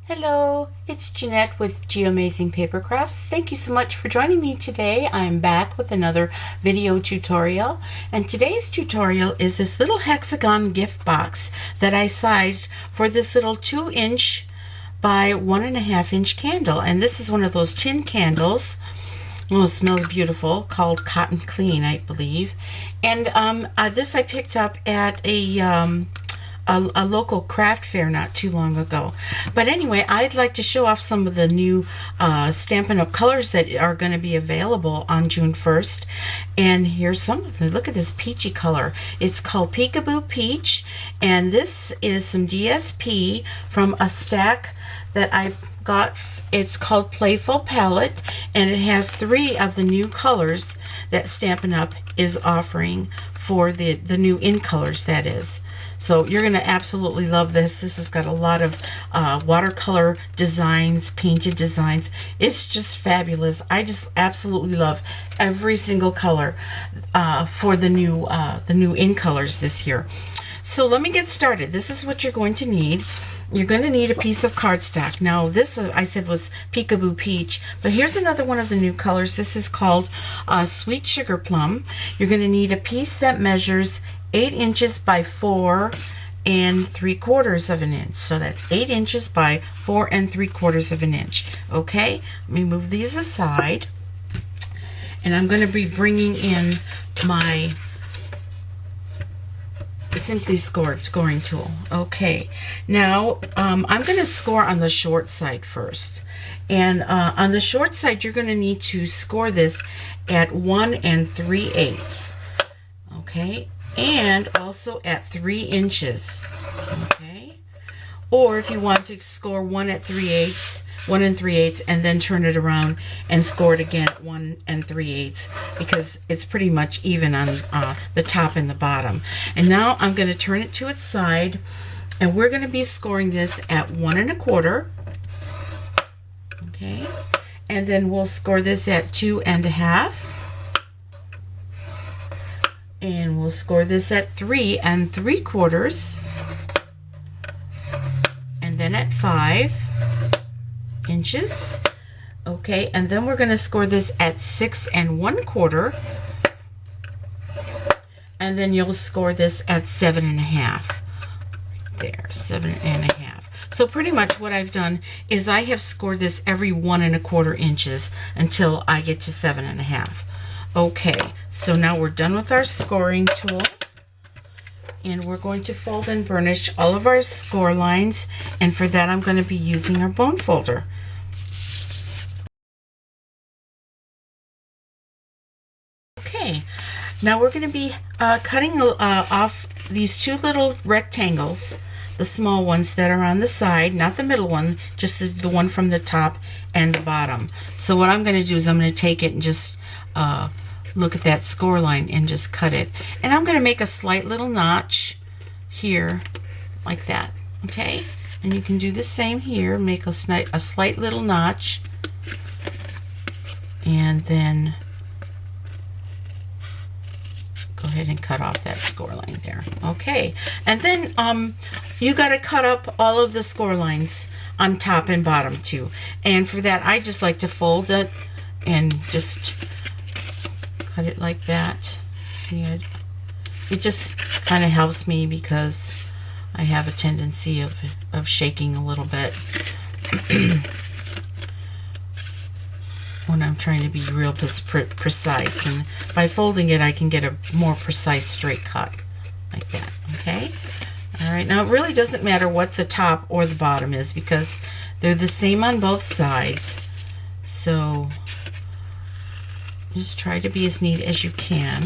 Hello, it's Jeanette with Amazing Paper Crafts. Thank you so much for joining me today. I'm back with another video tutorial, and today's tutorial is this little hexagon gift box that I sized for this little 2-inch by 1.5-inch candle. And this is one of those tin candles. Oh, it smells beautiful, called Cotton Clean, I believe. And this I picked up at a local craft fair not too long ago. But anyway, I'd like to show off some of the new Stampin' Up! Colors that are going to be available on June 1st. And here's some of them. Look at this peachy color. It's called Peekaboo Peach, and this is some DSP from a stack that I've got. It's called Playful palette, and it has 3 of the new colors that Stampin' Up! Is offering for the new in colors, that is. So you're going to absolutely love this. This has got a lot of watercolor designs, painted designs. It's just fabulous. I just absolutely love every single color for the new in colors this year. So let me get started. This is what you're going to need. You're going to need a piece of cardstock. Now this I said was Peekaboo Peach, but here's another one of the new colors. This is called Sweet Sugar Plum. You're going to need a piece that measures 8 inches by 4 3/4 of an inch. So that's 8 inches by 4 3/4 of an inch. Okay, let me move these aside, and I'm going to be bringing in my Simply Scored scoring tool. Okay, now I'm going to score on the short side first, and on the short side you're going to need to score this at 1 3/8. Okay, and also at 3 inches. Okay, or if you want to score 1 3/8, 1 3/8, and then turn it around and score it again at 1 3/8, because it's pretty much even on the top and the bottom. And now I'm going to turn it to its side, and we're going to be scoring this at 1 1/4. Okay, and then we'll score this at 2 1/2. And we'll score this at 3 3/4, and then at 5 inches. Okay, and then we're going to score this at 6 1/4, and then you'll score this at 7 1/2. Right there, 7 1/2. So pretty much what I've done is I have scored this every 1 1/4 inches until I get to 7 1/2. Okay, so now we're done with our scoring tool, and we're going to fold and burnish all of our score lines, and for that I'm going to be using our bone folder. Okay, now we're going to be cutting off these 2 little rectangles, the small ones that are on the side, not the middle one, just the one from the top and the bottom. So what I'm going to do is I'm going to take it and just look at that score line and just cut it. And I'm going to make a slight little notch here, like that. Okay, and you can do the same here. Make a slight little notch, and then go ahead and cut off that score line there. Okay, and then you got to cut up all of the score lines on top and bottom too. And for that, I just like to fold it and just cut it like that. See, it just kind of helps me because I have a tendency of shaking a little bit when I'm trying to be real precise, and by folding it I can get a more precise straight cut like that. Okay, all right, now it really doesn't matter what the top or the bottom is because they're the same on both sides, so just try to be as neat as you can.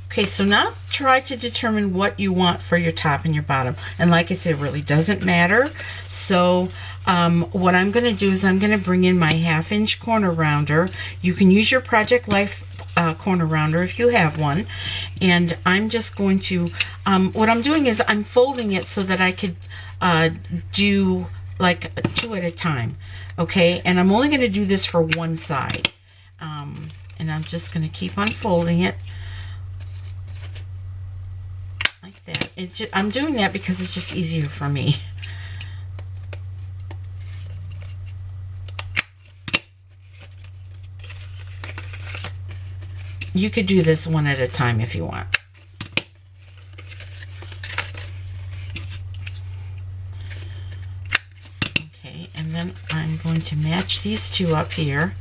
Okay, so now try to determine what you want for your top and your bottom. And like I said, it really doesn't matter. So what I'm going to do is I'm going to bring in my 1/2-inch corner rounder. You can use your Project Life corner rounder if you have one. And I'm just going to, what I'm doing is I'm folding it so that I could do like 2 at a time, okay? And I'm only going to do this for one side. And I'm just going to keep unfolding it like that. I'm doing that because it's just easier for me. You could do this one at a time if you want. Okay, and then I'm going to match these two up here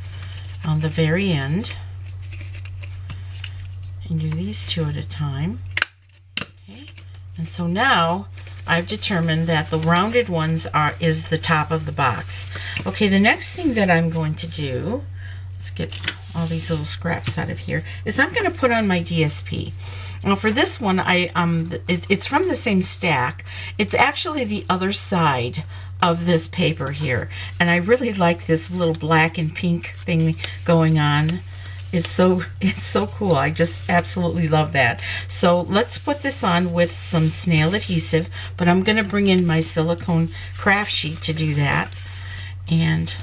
on the very end and do these 2 at a time. Okay, and so now I've determined that the rounded ones is the top of the box. Okay, the next thing that I'm going to do, let's get all these little scraps out of here, is I'm going to put on my DSP. Now for this one, it's from the same stack. It's actually the other side of this paper here, and I really like this little black and pink thing going on. It's so cool. I just absolutely love that. So let's put this on with some snail adhesive, but I'm going to bring in my silicone craft sheet to do that. And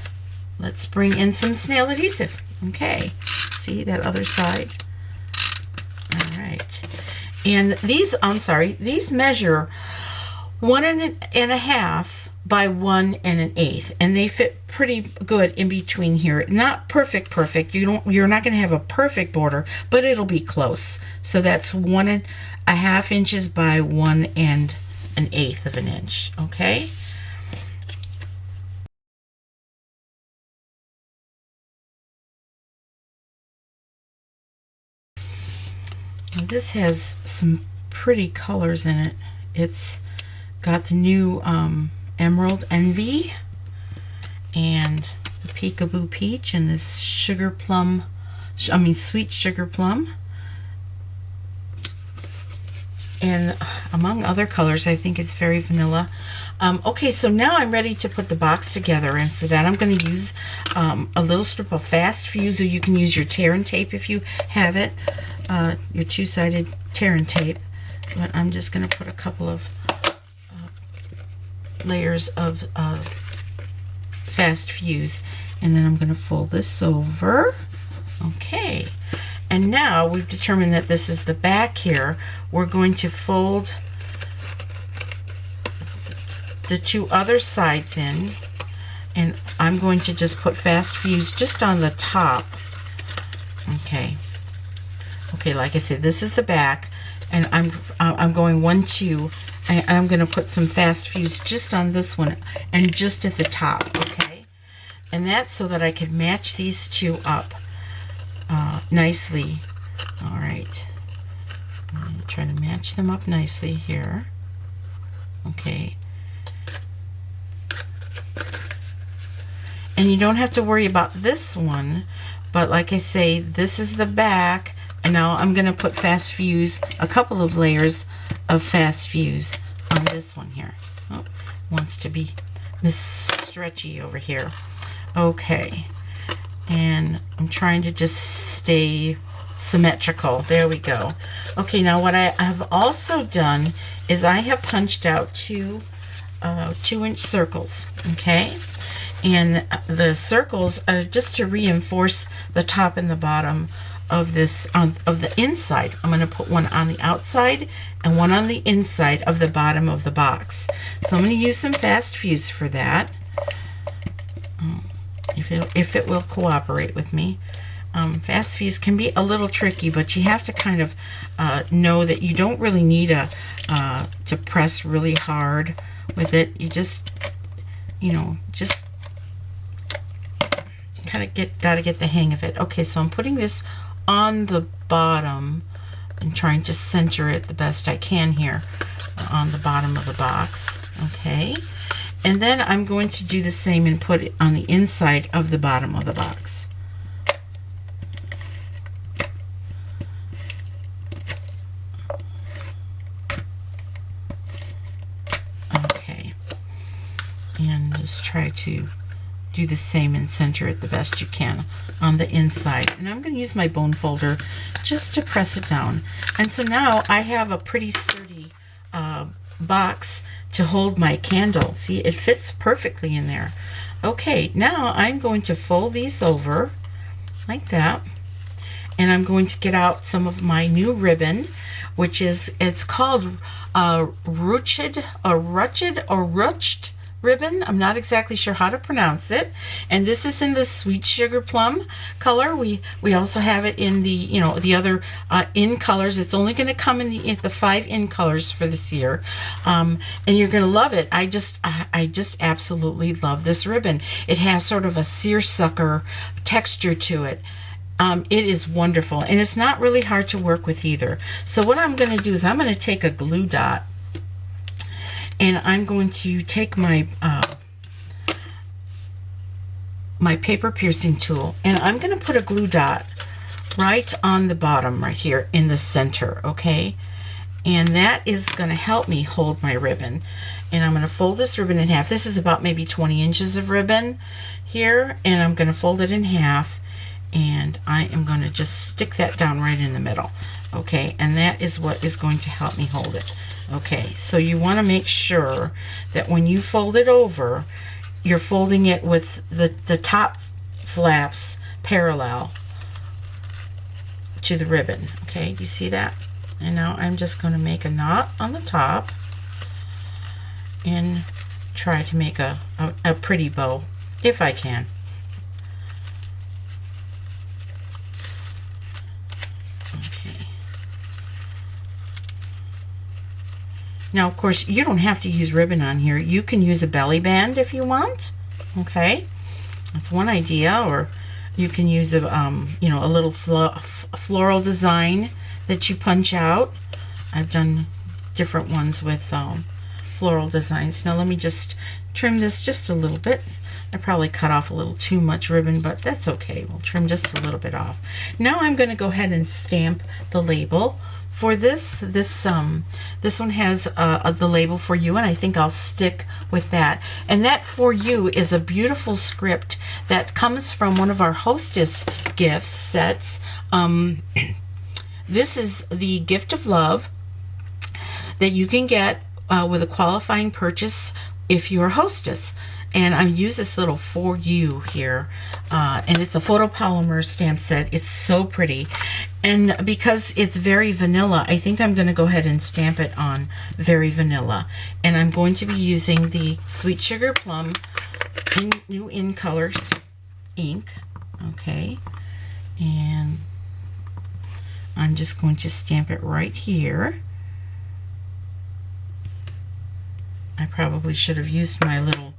let's bring in some snail adhesive. Okay, see that other side? All right. And these, these measure 1.5 by 1 1/8, and they fit pretty good in between here. Not perfect. You're not going to have a perfect border, but it'll be close. So that's 1.5 inches by 1 1/8 of an inch. Okay. Now this has some pretty colors in it. It's got the new Emerald Envy and the Peekaboo Peach and this Sweet Sugar Plum. And among other colors, I think it's very vanilla. Okay, so now I'm ready to put the box together, and for that I'm going to use a little strip of fast fuse, or you can use your tear and tape if you have it, your two-sided tear and tape. But I'm just going to put a couple of layers of fast fuse, and then I'm going to fold this over. Okay, and now we've determined that this is the back here. We're going to fold the 2 other sides in, and I'm going to just put fast fuse just on the top. Okay, like I said, this is the back, and I'm going 1 2, and I'm going to put some fast fuse just on this one and just at the top. Okay, and that's so that I can match these 2 up nicely. All right, I'm going to try to match them up nicely here. Okay, and you don't have to worry about this one, but like I say, this is the back, and now I'm going to put fast fuse, a couple of layers of fast fuse on this one here. Oh, wants to be Miss Stretchy over here. Okay, and I'm trying to just stay symmetrical. There we go. Okay, now what I have also done is I have punched out 2 2-inch circles. Okay, and the circles are just to reinforce the top and the bottom of this, of the inside. I'm going to put one on the outside and one on the inside of the bottom of the box. So I'm going to use some fast fuse for that, if it will cooperate with me. Fast fuse can be a little tricky, but you have to kind of know that you don't really need to press really hard with it. You just, just kind of gotta get the hang of it. Okay, so I'm putting this on the bottom and trying to center it the best I can here on the bottom of the box. Okay, and then I'm going to do the same and put it on the inside of the bottom of the box. Okay, and just try to do the same and center it the best you can on the inside. And I'm going to use my bone folder just to press it down. And so now I have a pretty sturdy box to hold my candle. See, it fits perfectly in there. Okay, now I'm going to fold these over like that, and I'm going to get out some of my new ribbon, which is, it's called ruched ribbon. I'm not exactly sure how to pronounce it, and this is in the Sweet Sugar Plum color. We also have it in the, you know, the other in colors. It's only going to come in the 5 in colors for this year, and you're going to love it. I just absolutely love this ribbon. It has sort of a seersucker texture to it. It is wonderful, and it's not really hard to work with either. So what I'm going to do is I'm going to take a glue dot, and I'm going to take my my paper piercing tool, and I'm going to put a glue dot right on the bottom right here in the center, okay? And that is going to help me hold my ribbon. And I'm going to fold this ribbon in half. This is about maybe 20 inches of ribbon here, and I'm going to fold it in half, and I am going to just stick that down right in the middle, okay? And that is what is going to help me hold it. Okay, so you want to make sure that when you fold it over, you're folding it with the top flaps parallel to the ribbon. Okay, do you see that? And now I'm just going to make a knot on the top and try to make a pretty bow if I can. Now, of course, you don't have to use ribbon on here. You can use a belly band if you want. Okay, that's one idea. Or you can use a you know, a little floral design that you punch out. I've done different ones with floral designs. Now let me just trim this just a little bit. I probably cut off a little too much ribbon, but that's okay. We'll trim just a little bit off. Now I'm going to go ahead and stamp the label. For this one has the label for you, and I think I'll stick with that. And that for you is a beautiful script that comes from one of our hostess gift sets. This is the gift of love that you can get with a qualifying purchase if you're a hostess. And I use this little For You here, and it's a photopolymer stamp set. It's so pretty, and because it's very vanilla, I think I'm going to go ahead and stamp it on very vanilla. And I'm going to be using the Sweet Sugar Plum new in colors ink. Okay, and I'm just going to stamp it right here. I probably should have used my little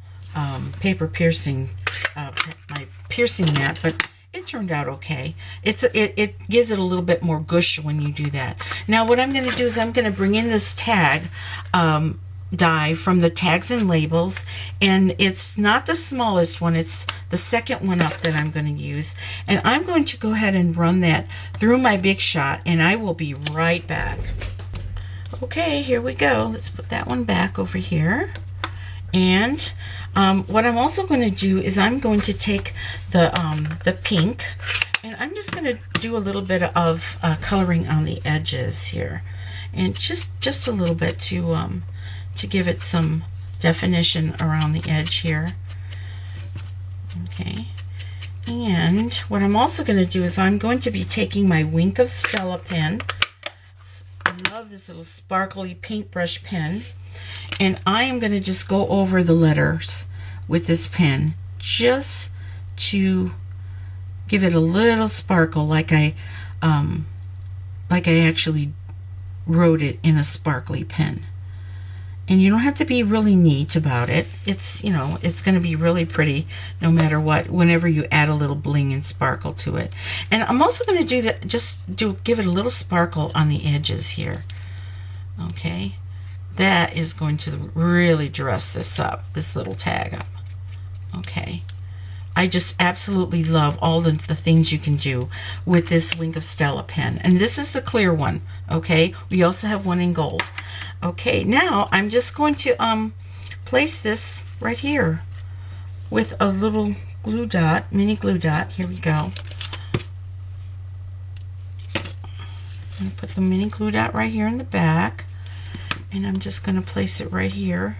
paper piercing, my piercing mat, but it turned out okay. It gives it a little bit more gush when you do that. Now what I'm going to do is I'm going to bring in this tag die from the tags and labels, and it's not the smallest one, it's the second one up that I'm going to use, and I'm going to go ahead and run that through my Big Shot, and I will be right back. Okay, here we go. Let's put that one back over here. And what I'm also going to do is I'm going to take the pink, and I'm just going to do a little bit of coloring on the edges here, and just a little bit to give it some definition around the edge here. Okay, and what I'm also going to do is I'm going to be taking my Wink of Stella pen. I love this little sparkly paintbrush pen. And I am going to just go over the letters with this pen just to give it a little sparkle, like I actually wrote it in a sparkly pen. And you don't have to be really neat about it. It's, you know, it's going to be really pretty no matter what, whenever you add a little bling and sparkle to it. And I'm also going to do that, give it a little sparkle on the edges here. Okay. That is going to really dress this up, this little tag up. Okay. I just absolutely love all the things you can do with this Wink of Stella pen. And this is the clear one, okay? We also have one in gold. Okay, now I'm just going to place this right here with a little glue dot, mini glue dot. Here we go. I'm going to put the mini glue dot right here in the back. And I'm just going to place it right here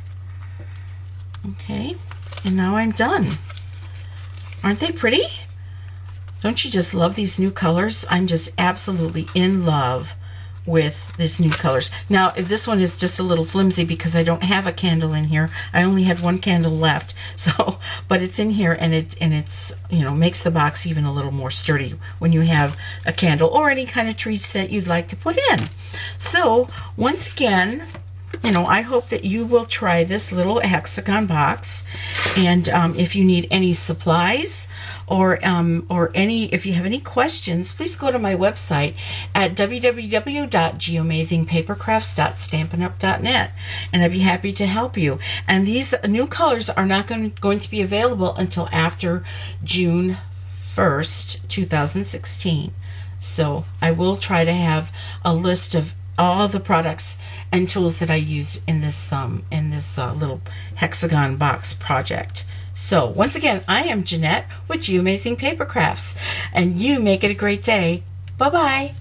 Okay, and now I'm done. Aren't they pretty? Don't you just love these new colors? I'm just absolutely in love with these new colors. Now, if this one is just a little flimsy because I don't have a candle in here, I only had one candle left. So, but it's in here, and it's you know, makes the box even a little more sturdy when you have a candle or any kind of treats that you'd like to put in. So, once again, you know, I hope that you will try this little hexagon box, and if you need any supplies or if you have any questions, please go to my website at www.geamazingpapercrafts.stampinup.net, and I'd be happy to help you. And these new colors are not going to be available until after June 1st, 2016. So I will try to have a list of all the products and tools that I used in this little hexagon box project. So once again, I am Jeanette with You Amazing Paper Crafts, and you make it a great day. Bye bye.